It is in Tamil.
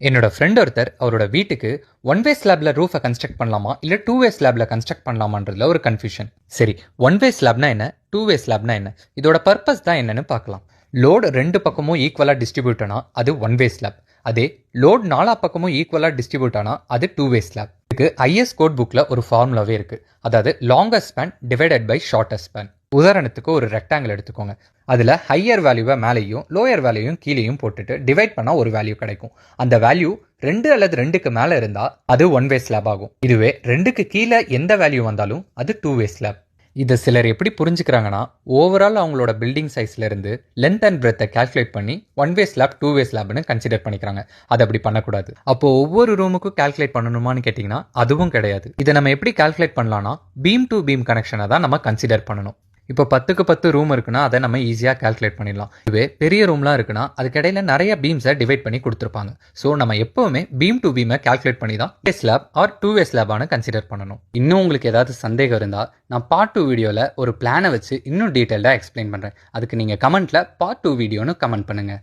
என்னோட ஃப்ரெண்ட் ஒருத்தர் அவரோட வீட்டுக்கு ஒன் வே ஸ்லாப்ல ரூஃபை கன்ஸ்ட்ரக்ட் பண்ணலாமா இல்லை டூ வே ஸ்லாப்ல கன்ஸ்ட்ரக்ட் பண்ணலாமான்றதுல ஒரு கன்ஃபியூஷன். சரி, ஒன் வே ஸ்லாப்னா என்ன, டூ வே ஸ்லாப்னா என்ன, இதோட பர்பஸ் தான் என்னன்னு பார்க்கலாம். லோடு ரெண்டு பக்கமும் ஈக்குவலாக டிஸ்ட்ரிபியூட் ஆனால் அது ஒன் வே ஸ்லாப். அதே லோட் நாலா பக்கமும் ஈக்குவலாக டிஸ்ட்ரிபியூட் ஆனால் அது டூ வே ஸ்லாப். இதுக்கு ஐஎஸ் கோட் புக்கில் ஒரு ஃபார்முலாவே இருக்குது. அதாவது longest span divided by shortest span. உதாரணத்துக்கு ஒரு ரெக்டாங்கிள் எடுத்துக்கோங்க. அதில் ஹையர் வேல்யூவை மேலேயும் லோயர் வேல்யூயும் கீழேயும் போட்டுட்டு டிவைட் பண்ணால் ஒரு வேல்யூ கிடைக்கும். அந்த வேல்யூ 2 அல்லது 2க்கு மேலே இருந்தால் அது ஒன் வே ஸ்லாப் ஆகும். இதுவே 2க்கு கீழே எந்த வேல்யூ வந்தாலும் அது டூ வே ஸ்லாப். இதை சிலர் எப்படி புரிஞ்சுக்கிறாங்கன்னா, ஓவரால் அவங்களோட பில்டிங் சைஸ்ல இருந்து லென்த் அண்ட் பிரெத்தை கால்குலேட் பண்ணி one way slab two way ஸ்லாப்னு கன்சிடர் பண்ணிக்கிறாங்க. அது அப்படி பண்ணக்கூடாது. அப்போ ஒவ்வொரு ரூமுக்கும் கால்குலேட் பண்ணணுமான்னு கேட்டிங்கன்னா அதுவும் கிடையாது. இதை நம்ம எப்படி கால்குலேட் பண்ணலாம்னா, பீம் டு பீம் கனெக்ஷனை தான் நம்ம கன்சிடர் பண்ணணும். இப்போ 10க்கு 10 ரூம் இருக்குன்னா அதை நம்ம ஈஸியாக கால்குலேட் பண்ணிடலாம். இதுவே பெரிய ரூம்லாம் இருக்குன்னா அதுக்கிடையில நிறைய பீம்ஸை டிவைட் பண்ணி கொடுத்துருப்பாங்க. ஸோ நம்ம எப்பவுமே பீம் டு பீமை கால்குலேட் பண்ணி தான் way slab or two way ஸ்லாபான கன்சிடர் பண்ணணும். இன்னும் உங்களுக்கு ஏதாவது சந்தேகம் இருந்தால் நான் பார்ட் 2 வீடியோவில் ஒரு பிளானை வச்சு இன்னும் டீட்டெயில்டாக எக்ஸ்பிளைன் பண்ணுறேன். அதுக்கு நீங்கள் கமெண்ட்டில் பார்ட் 2 வீடியோன்னு கமெண்ட் பண்ணுங்கள்.